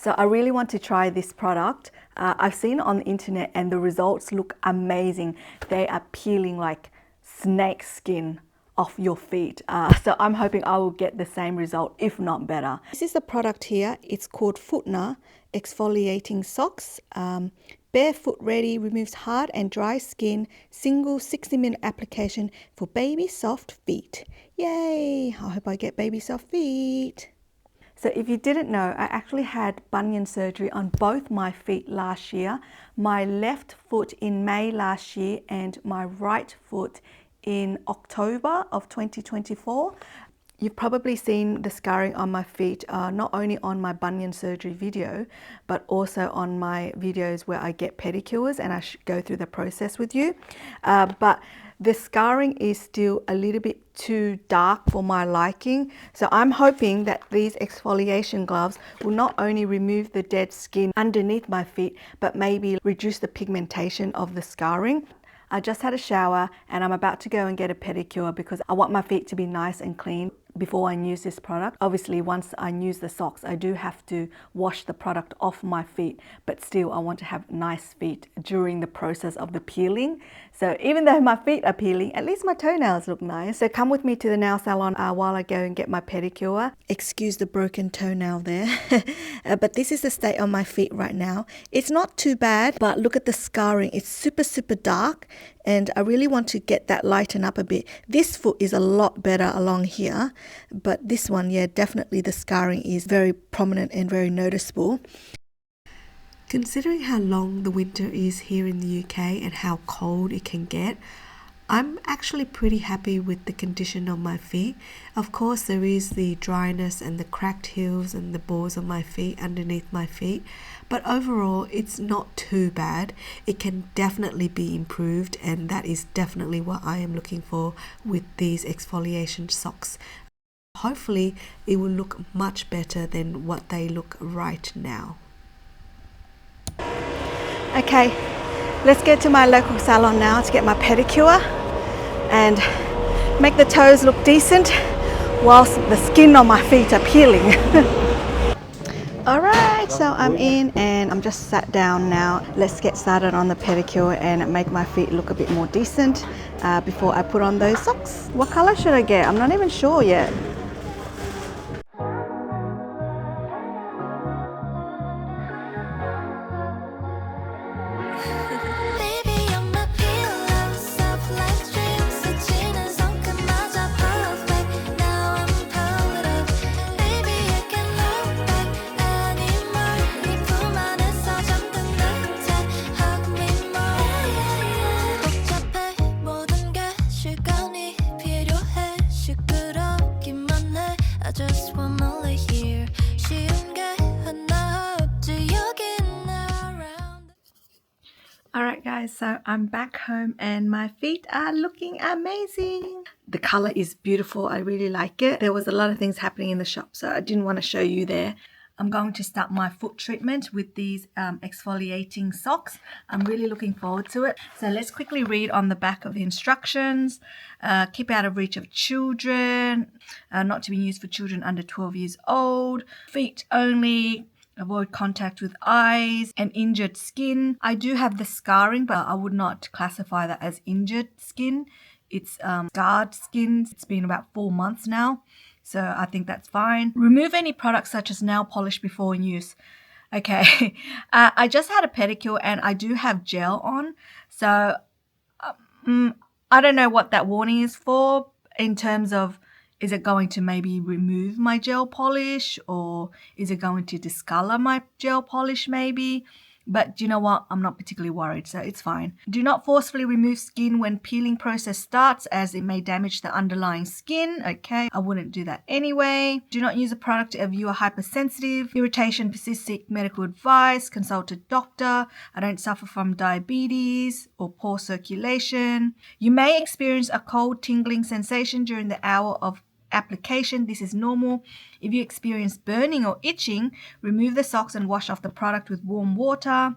So I really want to try this product. I've seen it on the internet and the results look amazing. They are peeling like snake skin off your feet. So I'm hoping I will get the same result, if not better. This is the product here. It's called Footna Exfoliating Socks. Barefoot ready, removes hard and dry skin, single 60-minute application for baby soft feet. Yay! I hope I get baby soft feet. So if you didn't know, I actually had bunion surgery on both my feet last year. My left foot in May last year and my right foot in October of 2024. You've probably seen the scarring on my feet, not only on my bunion surgery video, but also on my videos where I get pedicures and I go through the process with you. But the scarring is still a little bit too dark for my liking. So I'm hoping that these exfoliation gloves will not only remove the dead skin underneath my feet, but maybe reduce the pigmentation of the scarring. I just had a shower and I'm about to go and get a pedicure because I want my feet to be nice and clean before I use this product. Obviously, once I use the socks, I do have to wash the product off my feet, but still I want to have nice feet during the process of the peeling. So even though my feet are peeling, at least my toenails look nice. So come with me to the nail salon while I go and get my pedicure. Excuse the broken toenail there. But this is the state of my feet right now. It's not too bad, but look at the scarring. It's super, super dark. And I really want to get that lighten up a bit. This foot is a lot better along here, but this one, yeah, definitely the scarring is very prominent and very noticeable. Considering how long the winter is here in the UK and how cold it can get, I'm actually pretty happy with the condition of my feet. Of course, there is the dryness and the cracked heels and the balls of my feet underneath my feet, but overall it's not too bad. It can definitely be improved, and that is definitely what I am looking for with these exfoliation socks. Hopefully it will look much better than what they look right now. Okay, let's get to my local salon now to get my pedicure and make the toes look decent whilst the skin on my feet are peeling. Alright, so I'm in and I'm just sat down now. Let's get started on the pedicure and make my feet look a bit more decent before I put on those socks. What color should I get? I'm not even sure yet. Alright guys, so I'm back home and my feet are looking amazing. The color is beautiful. I really like it. There was a lot of things happening in the shop, so I didn't want to show you there. I'm going to start my foot treatment with these exfoliating socks. I'm really looking forward to it. So let's quickly read on the back of the instructions. Keep out of reach of children, not to be used for children under 12 years old, feet only. Avoid contact with eyes and injured skin. I do have the scarring, but I would not classify that as injured skin. It's scarred skin. It's been about 4 months now, so I think that's fine. Remove any products such as nail polish before use. Okay, I just had a pedicure and I do have gel on, so I don't know what that warning is for in terms of, is it going to maybe remove my gel polish, or is it going to discolor my gel polish maybe? But you know what? I'm not particularly worried, so it's fine. Do not forcefully remove skin when peeling process starts, as it may damage the underlying skin. Okay, I wouldn't do that anyway. Do not use a product if you are hypersensitive. Irritation persists, seek medical advice. Consult a doctor. I don't suffer from diabetes or poor circulation. You may experience a cold tingling sensation during the hour of application. This is normal. If you experience burning or itching, remove the socks and wash off the product with warm water.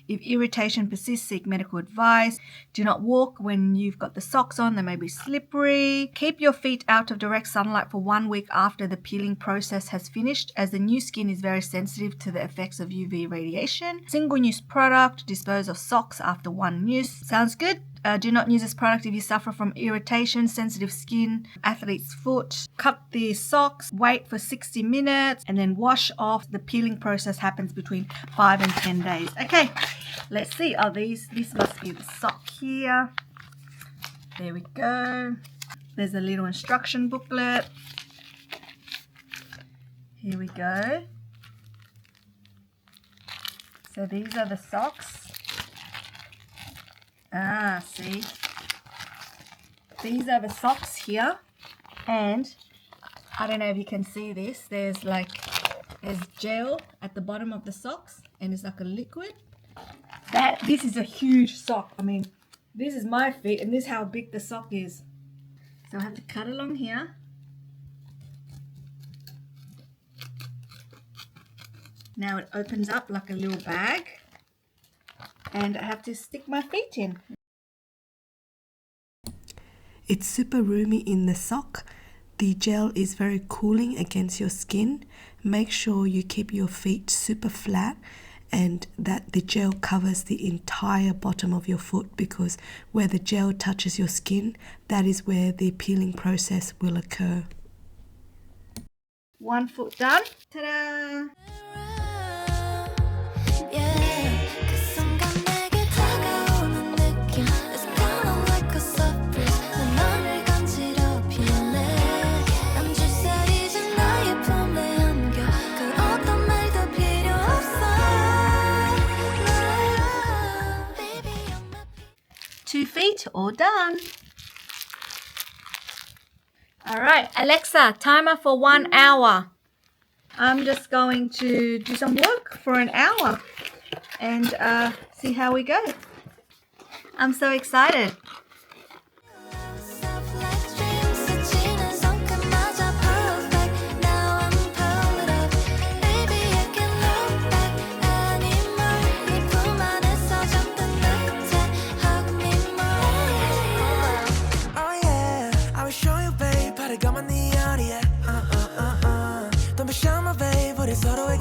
If irritation persists, seek medical advice. Do not walk when you've got the socks on, they may be slippery. Keep your feet out of direct sunlight for 1 week after the peeling process has finished, as the new skin is very sensitive to the effects of UV radiation. Single-use product, dispose of socks after 1 use. Sounds good? Do not use this product if you suffer from irritation, sensitive skin, athlete's foot. Cut the socks, wait for 60 minutes, and then wash off. The peeling process happens between 5 and 10 days. Okay, let's see. Oh, this must be the sock here. There we go. There's a little instruction booklet. Here we go. So these are the socks. See, these are the socks here, and I don't know if you can see this, there's gel at the bottom of the socks, and it's like a liquid. This is a huge sock. I mean, this is my feet, and this is how big the sock is. So I have to cut along here. Now it opens up like a little bag, and I have to stick my feet in. It's super roomy in the sock. The gel is very cooling against your skin. Make sure you keep your feet super flat and that the gel covers the entire bottom of your foot, because where the gel touches your skin, that is where the peeling process will occur. 1 foot done. Ta-da! Feet all done. All right, Alexa, timer for 1 hour. I'm just going to do some work for an hour and see how we go. I'm so excited.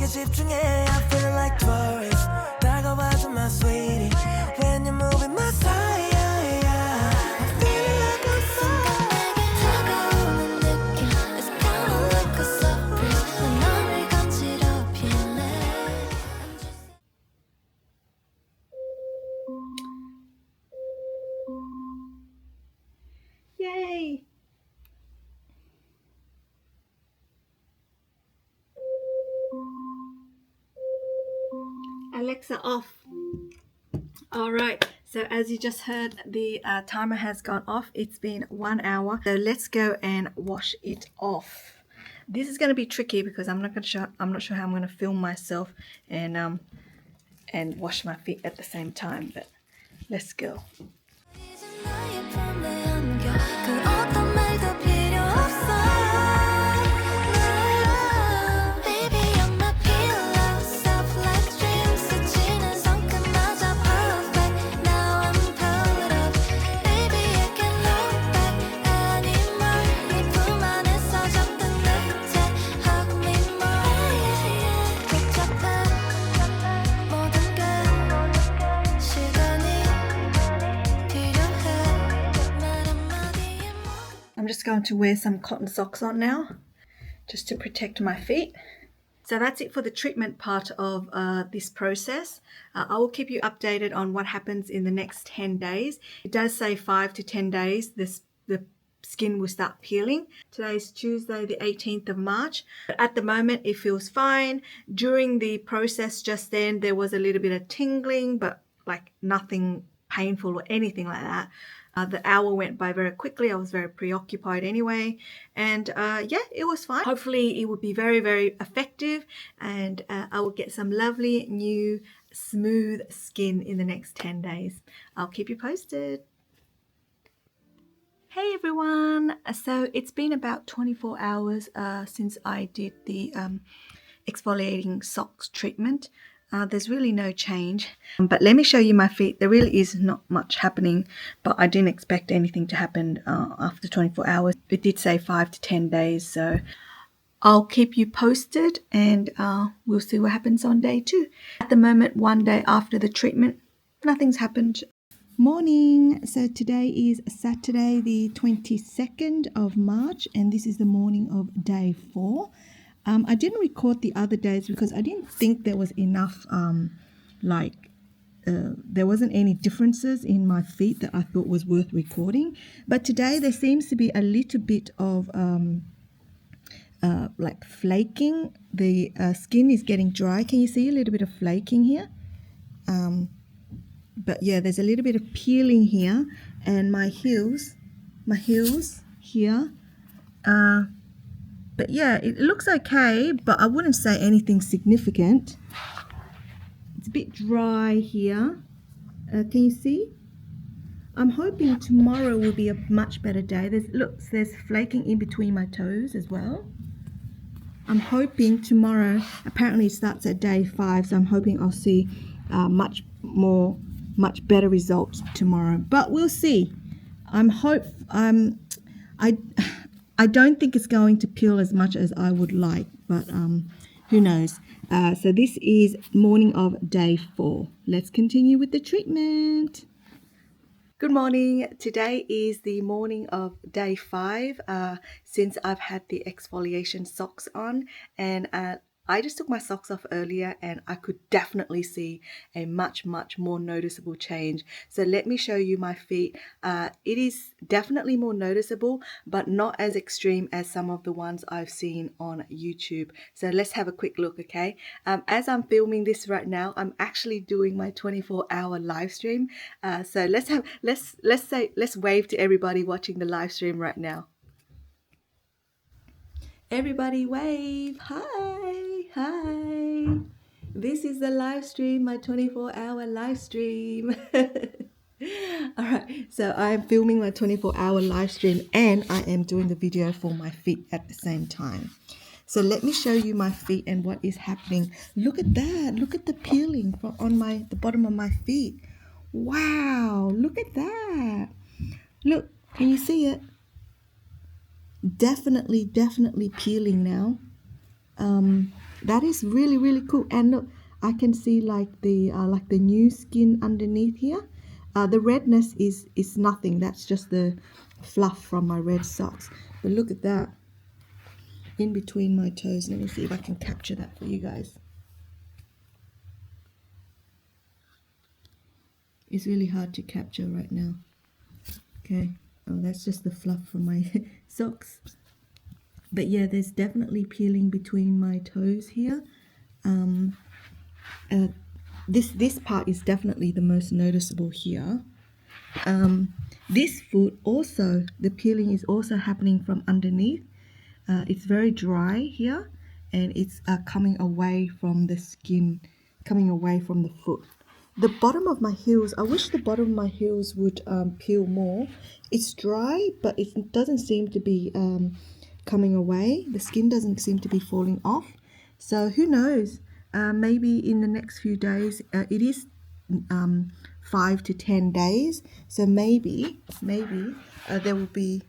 집중해, I feel like tourists. 다가와줘 my sweetie. When you're moving my side, I'm feeling like I'm somebody. 다가오는 느낌, it's kinda like a surprise. 난 너를 간지럽히네. Yay! Alexa off. All right, so as you just heard, the timer has gone off. It's been 1 hour, so let's go and wash it off. This is going to be tricky because I'm not sure how I'm going to film myself and wash my feet at the same time, but let's go. I'm just going to wear some cotton socks on now, just to protect my feet. So that's it for the treatment part of this process. I will keep you updated on what happens in the next 10 days. It does say 5 to 10 days, the skin will start peeling. Today is Tuesday, the 18th of March. But at the moment, it feels fine. During the process just then, there was a little bit of tingling, but like nothing painful or anything like that. The hour went by very quickly. I was very preoccupied anyway. And yeah, it was fine. Hopefully it will be very, very effective, and I will get some lovely new smooth skin in the next 10 days. I'll keep you posted. Hey everyone. So it's been about 24 hours since I did the exfoliating socks treatment. There's really no change. But let me show you my feet. There really is not much happening, but I didn't expect anything to happen after 24 hours. It did say 5 to 10 days, so I'll keep you posted, and we'll see what happens on day 2. At the moment, 1 day after the treatment, nothing's happened. Morning. So today is Saturday, the 22nd of March, and this is the morning of day 4. I didn't record the other days because I didn't think there was enough, there wasn't any differences in my feet that I thought was worth recording. But today there seems to be a little bit of flaking. The skin is getting dry. Can you see a little bit of flaking here? But yeah, there's a little bit of peeling here, and my heels here. But yeah, it looks okay, but I wouldn't say anything significant. It's a bit dry here. Can you see? I'm hoping tomorrow will be a much better day. There's flaking in between my toes as well. I'm hoping tomorrow, apparently it starts at day 5, so I'm hoping I'll see much better results tomorrow. But we'll see. I don't think it's going to peel as much as I would like, but who knows. So this is morning of day 4. Let's continue with the treatment. Good morning. Today is the morning of day 5 since I've had the exfoliation socks on, and I just took my socks off earlier and I could definitely see a much more noticeable change. So let me show you my feet. It is definitely more noticeable, but not as extreme as some of the ones I've seen on YouTube. So let's have a quick look, okay? As I'm filming this right now, I'm actually doing my 24-hour live stream. So let's wave to everybody watching the live stream right now. Everybody wave. Hi. This is the live stream, my 24-hour live stream. All right, so I'm filming my 24-hour live stream and I am doing the video for my feet at the same time. So let me show you my feet and what is happening. Look at that. Look at the peeling on the bottom of my feet. Wow, look at that. Look, can you see it? Definitely peeling now. That is really cool. And look, I can see like the new skin underneath here. The redness is nothing. That's just the fluff from my red socks. But look at that in between my toes. Let me see if I can capture that for you guys. It's really hard to capture right now. Okay. Oh, that's just the fluff from my socks. But yeah, there's definitely peeling between my toes here. This part is definitely the most noticeable here. This foot also, the peeling is also happening from underneath. It's very dry here, and it's coming away from the skin, coming away from the foot. The bottom of my heels, I wish the bottom of my heels would peel more. It's dry, but it doesn't seem to be coming away. The skin doesn't seem to be falling off. So who knows? Maybe in the next few days, it is 5 to 10 days. So maybe there will be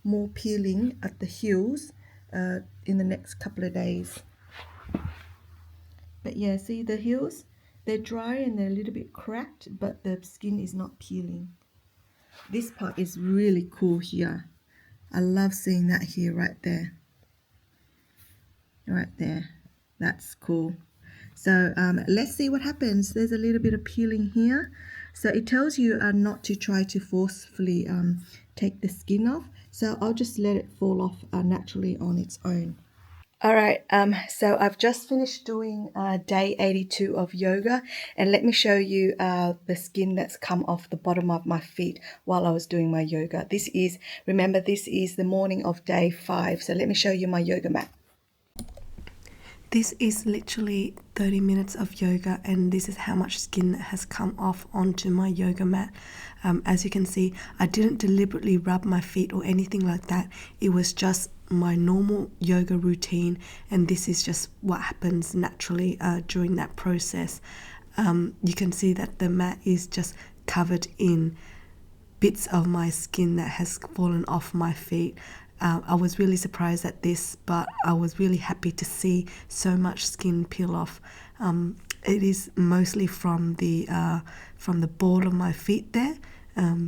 more peeling at the heels in the next couple of days. But yeah, see the heels? They're dry and they're a little bit cracked, but the skin is not peeling. This part is really cool here. I love seeing that here, right there. Right there. That's cool. So let's see what happens. There's a little bit of peeling here. So it tells you not to try to forcefully take the skin off. So I'll just let it fall off naturally on its own. All right, so I've just finished doing day 82 of yoga, and let me show you the skin that's come off the bottom of my feet while I was doing my yoga. Remember, this is the morning of day 5, so let me show you my yoga mat. This is literally 30 minutes of yoga, and this is how much skin has come off onto my yoga mat. As you can see, I didn't deliberately rub my feet or anything like that. It was just my normal yoga routine, and this is just what happens naturally during that process. You can see that the mat is just covered in bits of my skin that has fallen off my feet. I was really surprised at this, but I was really happy to see so much skin peel off. It is mostly from the ball of my feet there.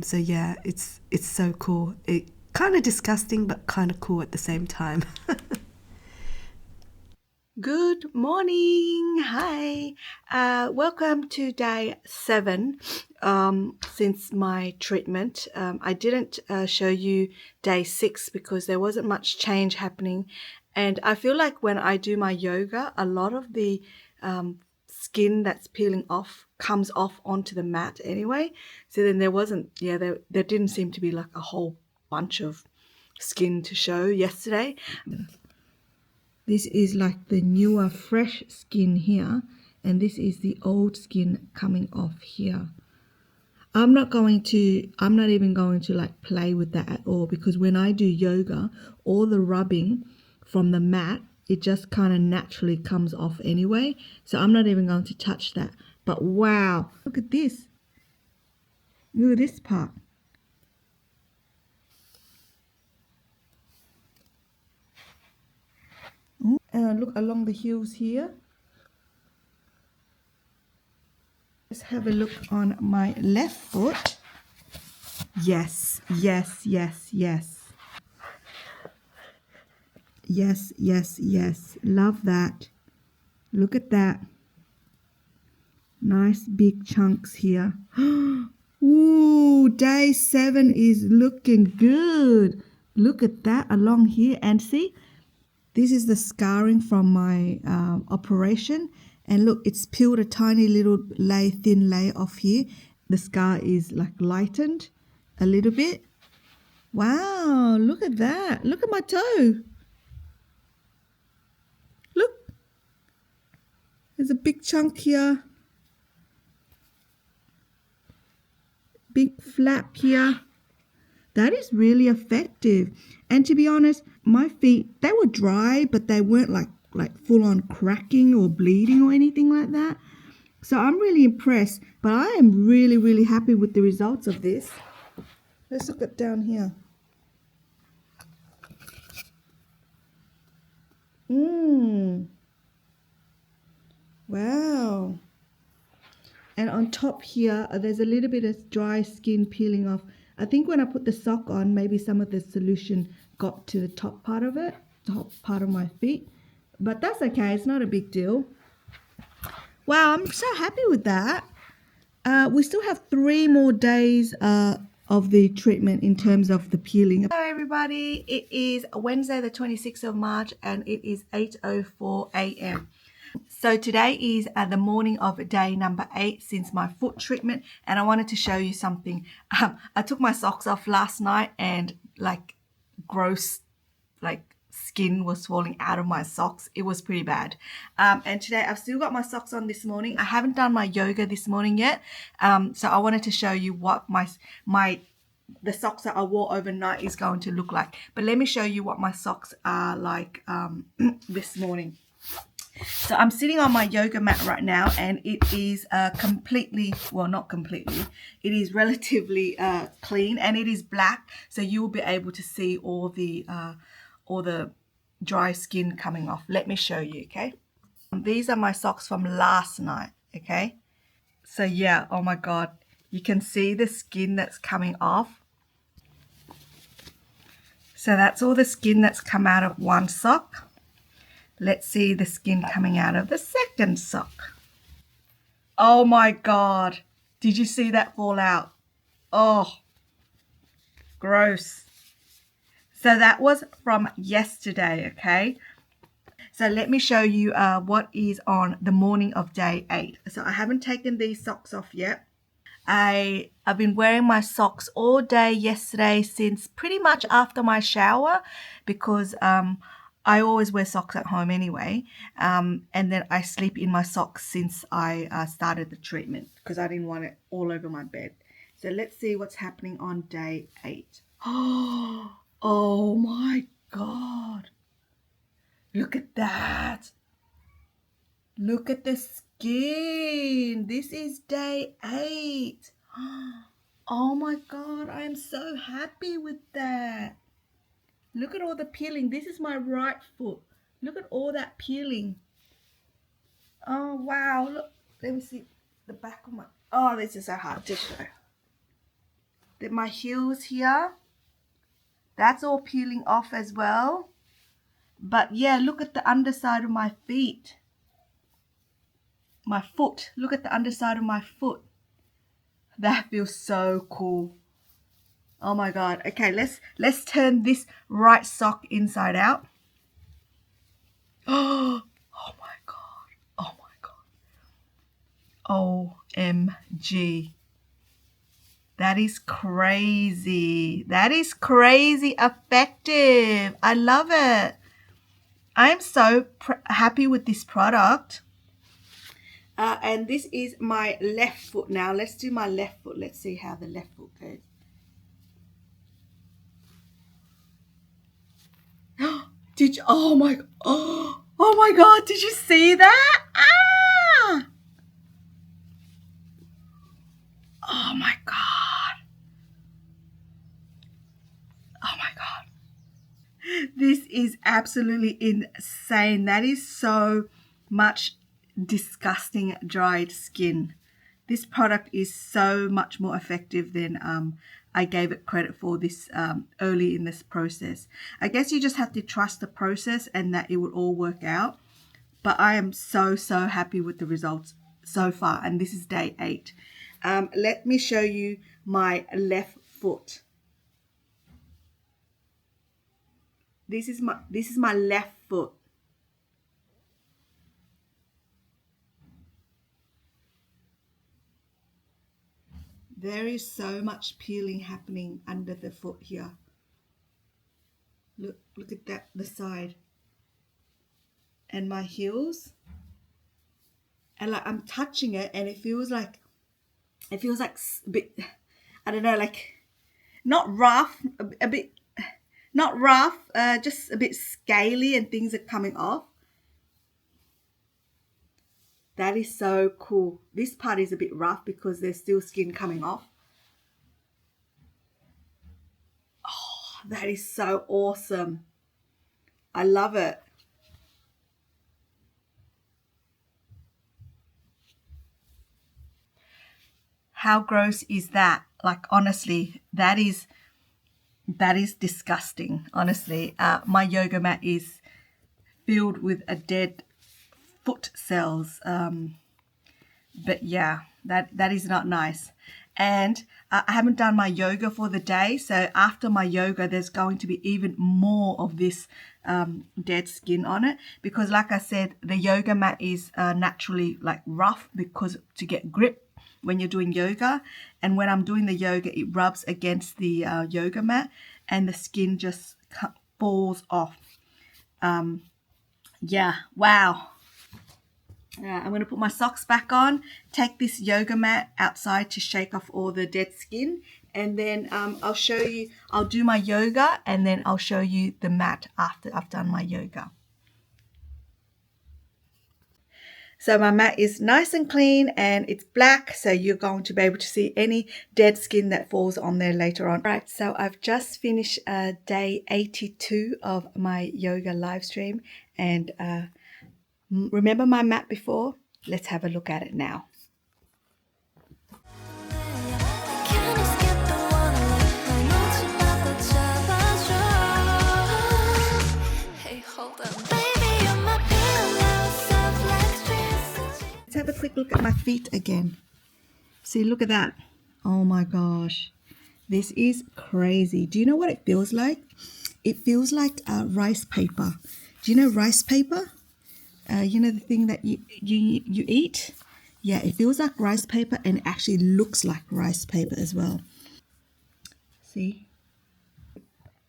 So yeah, it's so cool. It kind of disgusting, but kind of cool at the same time. Good morning. Hi. Welcome to day 7 since my treatment. I didn't show you day 6 because there wasn't much change happening. And I feel like when I do my yoga, a lot of the skin that's peeling off comes off onto the mat anyway. So then there didn't seem to be like a whole bunch of skin to show yesterday. This is like the newer fresh skin here, and this is the old skin coming off here. I'm not even going to like play with that at all, because when I do yoga, all the rubbing from the mat, it just kind of naturally comes off anyway. So I'm not even going to touch that. But wow, look at this. Look at this part. Look along the heels here. Let's have a look on my left foot. Yes, yes, yes, yes. Yes, yes, yes. Love that. Look at that. Nice big chunks here. Ooh, day 7 is looking good. Look at that along here. And see, this is the scarring from my operation. And look, it's peeled a tiny little thin layer off here. The scar is like lightened a little bit. Wow, look at that. Look at my toe. Look, there's a big chunk here. Big flap here. That is really effective. And to be honest, my feet, they were dry, but they weren't like full on cracking or bleeding or anything like that. So I'm really impressed, but I am really, really happy with the results of this. Let's look at down here. Wow. And on top here, there's a little bit of dry skin peeling off. I think when I put the sock on, maybe some of the solution got to the top part of it, top part of my feet. But that's okay, it's not a big deal. Wow, I'm so happy with that. We still have 3 more days of the treatment in terms of the peeling. Hello everybody, it is Wednesday the 26th of March and it is 8:04 a.m. So today is the morning of day number 8 since my foot treatment, and I wanted to show you something. I took my socks off last night and like gross skin was falling out of my socks. It was pretty bad. And today I've still got my socks on this morning. I haven't done my yoga this morning yet. So I wanted to show you what the socks that I wore overnight is going to look like. But let me show you what my socks are like this morning. So I'm sitting on my yoga mat right now, and it is completely, well, not completely, it is relatively clean, and it is black, so you will be able to see all the dry skin coming off. Let me show you, okay? These are my socks from last night, okay? So yeah, oh my God, you can see the skin that's coming off. So that's all the skin that's come out of one sock. Let's see the skin coming out of the second sock. Oh my God. Did you see that fall out? Oh, gross. So that was from yesterday, okay? So let me show you what is on the morning of day 8. So I haven't taken these socks off yet. I've been wearing my socks all day yesterday since pretty much after my shower, because I always wear socks at home anyway, and then I sleep in my socks since I started the treatment because I didn't want it all over my bed. So let's see what's happening on day 8. Oh my God. Look at that. Look at the skin. This is day 8. Oh my God, I am so happy with that. Look at all the peeling. This is my right foot. Look at all that peeling. Oh wow, look. Let me see the back of my, oh, this is so hard to show. My heels here, that's all peeling off as well. But yeah, look at the underside of my feet. My foot, look at the underside of my foot. That feels so cool. Oh my God. Okay, let's turn this right sock inside out. Oh my God. Oh my God. OMG. That is crazy. That is crazy effective. I love it. I am so happy with this product. And this is my left foot now. Let's do my left foot. Let's see how the left foot goes. Did you, oh my, oh my God, did you see that? Ah! Oh my God. Oh my God. This is absolutely insane. That is so much disgusting dried skin. This product is so much more effective than I gave it credit for this early in this process. I guess you just have to trust the process and that it will all work out. But I am so happy with the results so far, and this is day 8. Let me show you my left foot. This is my left foot. There is so much peeling happening under the foot here. Look at that, the side. And my heels. And like I'm touching it and it feels like a bit, I don't know, like not rough, a bit, not rough, just a bit scaly and things are coming off. That is so cool. This part is a bit rough because there's still skin coming off. Oh, that is so awesome. I love it. How gross is that? Like, honestly, that is disgusting. Honestly, my yoga mat is filled with a dead foot cells. But yeah, that is not nice. And I haven't done my yoga for the day, so after my yoga there's going to be even more of this dead skin on it, because like I said, the yoga mat is naturally like rough because to get grip when you're doing yoga, and when I'm doing the yoga it rubs against the yoga mat and the skin just falls off. Yeah, wow. I'm going to put my socks back on, take this yoga mat outside to shake off all the dead skin, and then I'll show you, I'll do my yoga and then I'll show you the mat after I've done my yoga. So my mat is nice and clean and it's black, so you're going to be able to see any dead skin that falls on there later on. Right, so I've just finished day 82 of my yoga live stream, and remember my mat before? Let's have a look at it now. Let's have a quick look at my feet again. See, look at that. Oh my gosh. This is crazy. Do you know what it feels like? It feels like rice paper. Do you know rice paper? You know the thing that you eat? Yeah, it feels like rice paper and it actually looks like rice paper as well. See?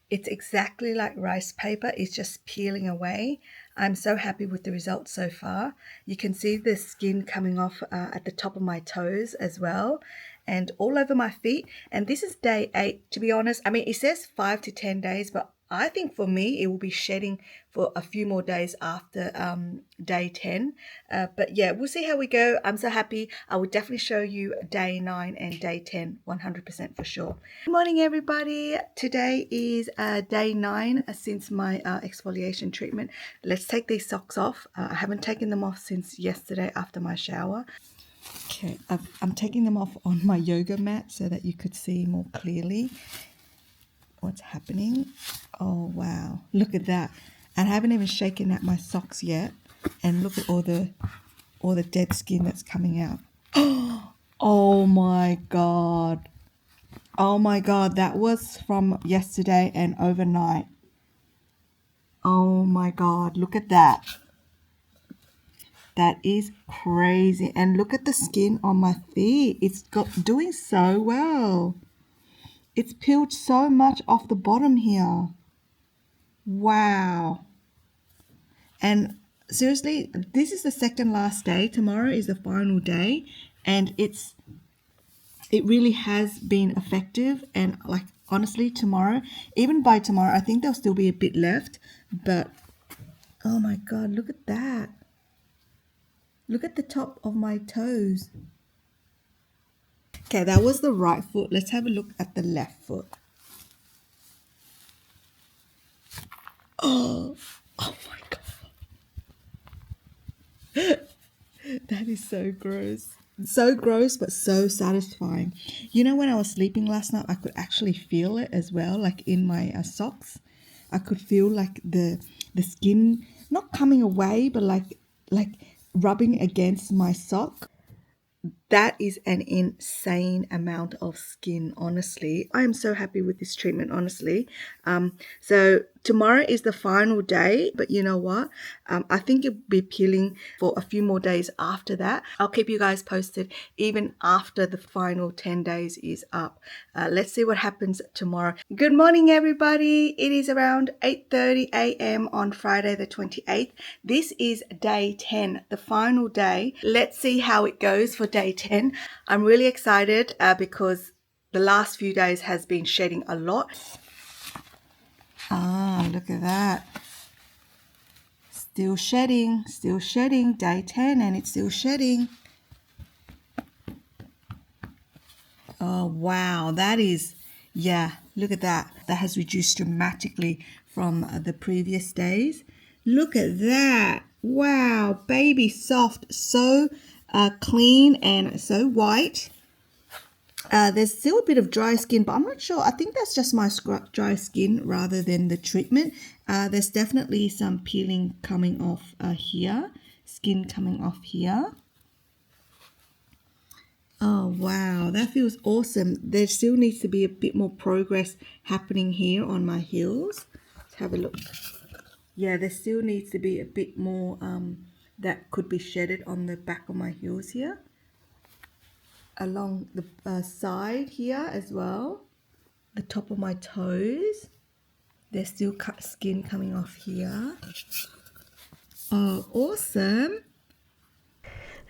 It's exactly like rice paper. It's just peeling away. I'm so happy with the results so far. You can see the skin coming off at the top of my toes as well, and all over my feet. And this is day 8, to be honest. I mean, it says 5 to 10 days, but I think for me, it will be shedding for a few more days after day 10. But yeah, we'll see how we go. I'm so happy. I will definitely show you day 9 and day 10, 100% for sure. Good morning, everybody. Today is day 9 since my exfoliation treatment. Let's take these socks off. I haven't taken them off since yesterday after my shower. Okay, I'm taking them off on my yoga mat so that you could see more clearly what's happening. Oh wow, look at that. And I haven't even shaken out my socks yet, and look at all the dead skin that's coming out. Oh my god. Oh my god, that was from yesterday and overnight. Oh my god, look at that. That is crazy. And look at the skin on my feet. It's doing so well. It's peeled so much off the bottom here. Wow. And seriously, this is the second last day. Tomorrow is the final day, and it really has been effective. And like honestly, tomorrow, even by tomorrow, I think there'll still be a bit left. But oh my god, look at that. Look at the top of my toes. Okay, that was the right foot. Let's have a look at the left foot. Oh, oh my god. That is so gross. So gross, but so satisfying. You know, when I was sleeping last night, I could actually feel it as well, like in my socks. I could feel like the skin not coming away, but like rubbing against my sock. That is an insane amount of skin, honestly. I am so happy with this treatment, honestly. So tomorrow is the final day, but you know what? I think it'll be peeling for a few more days after that. I'll keep you guys posted even after the final 10 days is up. Let's see what happens tomorrow. Good morning, everybody. It is around 8:30 a.m. on Friday the 28th. This is day 10, the final day. Let's see how it goes for day 10. I'm really excited because the last few days has been shedding a lot. Ah, look at that. Still shedding, day 10, and it's still shedding. Oh, wow. That is, yeah, look at that. That has reduced dramatically from the previous days. Look at that. Wow, baby soft, so clean and so white. There's still a bit of dry skin, but I'm not sure. I think that's just my dry skin rather than the treatment. There's definitely some peeling coming off here, skin coming off here. Oh, wow, that feels awesome. There still needs to be a bit more progress happening here on my heels. Let's have a look. Yeah, there still needs to be a bit more that could be shedded on the back of my heels here. Along the side here as well, the top of my toes, there's still skin coming off here. Oh, awesome.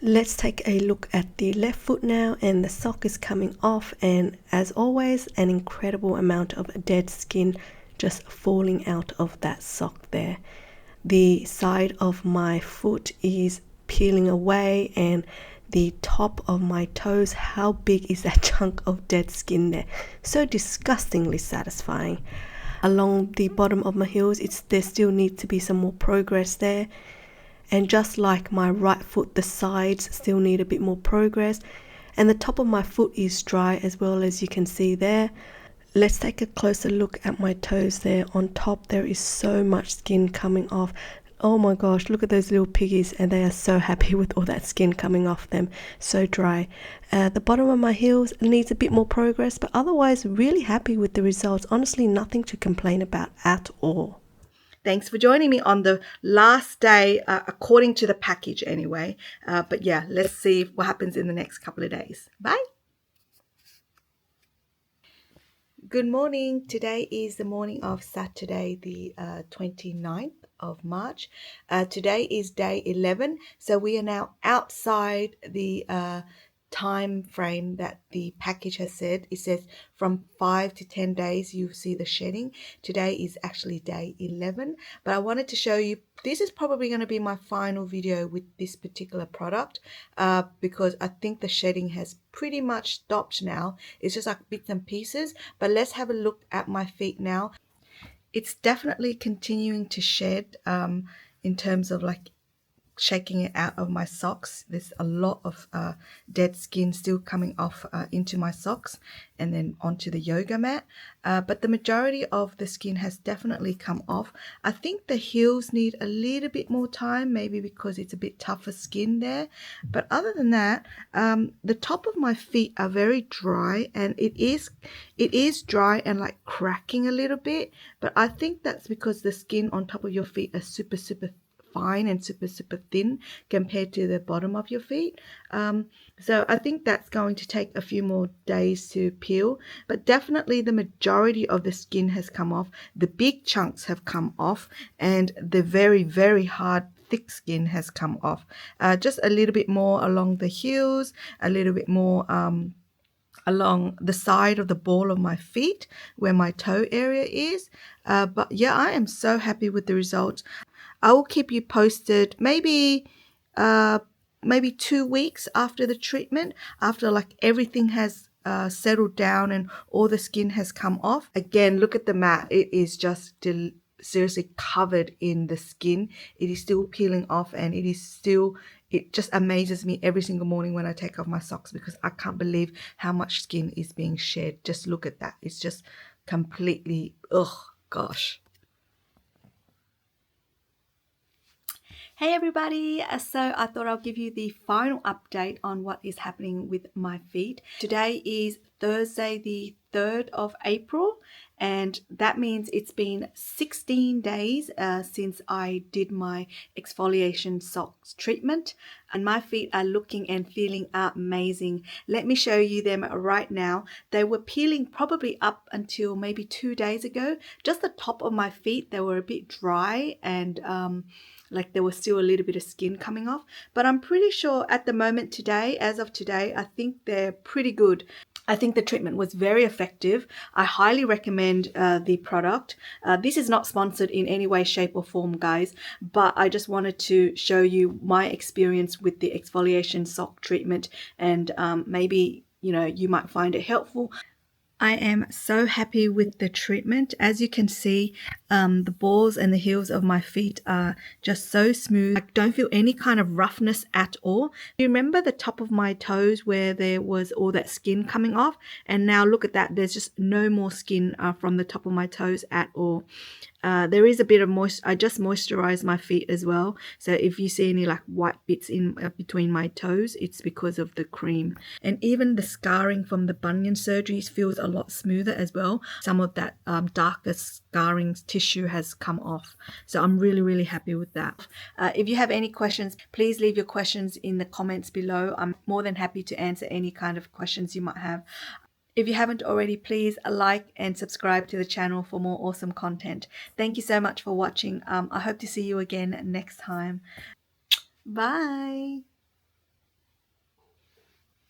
Let's take a look at the left foot now, and the sock is coming off, and as always, an incredible amount of dead skin just falling out of that sock there. The side of my foot is peeling away, and the top of my toes, how big is that chunk of dead skin there? So disgustingly satisfying. Along the bottom of my heels, there still needs to be some more progress there. And just like my right foot, the sides still need a bit more progress. And the top of my foot is dry as well, as you can see there. Let's take a closer look at my toes there. On top, there is so much skin coming off. Oh my gosh, look at those little piggies, and they are so happy with all that skin coming off them. So dry. The bottom of my heels needs a bit more progress, but otherwise really happy with the results. Honestly, nothing to complain about at all. Thanks for joining me on the last day, according to the package anyway. But yeah, let's see what happens in the next couple of days. Bye. Good morning. Today is the morning of Saturday, the 29th of March. Today is day 11. So we are now outside the time frame that the package has said. It says from 5 to 10 days you see the shedding. Today is actually day 11, but I wanted to show you, this is probably going to be my final video with this particular product because I think the shedding has pretty much stopped now. It's just like bits and pieces, but let's have a look at my feet now. It's definitely continuing to shed in terms of like shaking it out of my socks. There's a lot of dead skin still coming off into my socks and then onto the yoga mat, but the majority of the skin has definitely come off. I think the heels need a little bit more time, maybe because it's a bit tougher skin there, but other than that, the top of my feet are very dry, and it is dry and like cracking a little bit, but I think that's because the skin on top of your feet are super fine and super thin compared to the bottom of your feet. So I think that's going to take a few more days to peel, but definitely the majority of the skin has come off. The big chunks have come off, and the very hard thick skin has come off. Just a little bit more along the heels, a little bit more along the side of the ball of my feet where my toe area is. But yeah, I am so happy with the results. I will keep you posted maybe 2 weeks after the treatment, after like everything has settled down and all the skin has come off. Again, look at the mat. It is just seriously covered in the skin. It is still peeling off, and it just amazes me every single morning when I take off my socks because I can't believe how much skin is being shed. Just look at that. It's just completely, oh gosh. Hey everybody, so I thought I'll give you the final update on what is happening with my feet. Today is Thursday the 3rd of April, and that means it's been 16 days since I did my exfoliation socks treatment, and my feet are looking and feeling amazing. Let me show you them right now. They were peeling probably up until maybe 2 days ago. Just the top of my feet, they were a bit dry and like there was still a little bit of skin coming off, but I'm pretty sure at the moment today, as of today, I think they're pretty good. I think the treatment was very effective. I highly recommend the product. This is not sponsored in any way, shape or form, guys, but I just wanted to show you my experience with the exfoliation sock treatment, and maybe, you know, you might find it helpful. I am so happy with the treatment. As you can see, the balls and the heels of my feet are just so smooth. I don't feel any kind of roughness at all. You remember the top of my toes where there was all that skin coming off? And now look at that. There's just no more skin from the top of my toes at all. There is a bit of moisture. I just moisturize my feet as well. So if you see any like white bits in between my toes, it's because of the cream. And even the scarring from the bunion surgeries feels a lot smoother as well. Some of that darker scarring tissue has come off. So I'm really happy with that. If you have any questions, please leave your questions in the comments below. I'm more than happy to answer any kind of questions you might have. If you haven't already, please like and subscribe to the channel for more awesome content. Thank you so much for watching. I hope to see you again next time. Bye.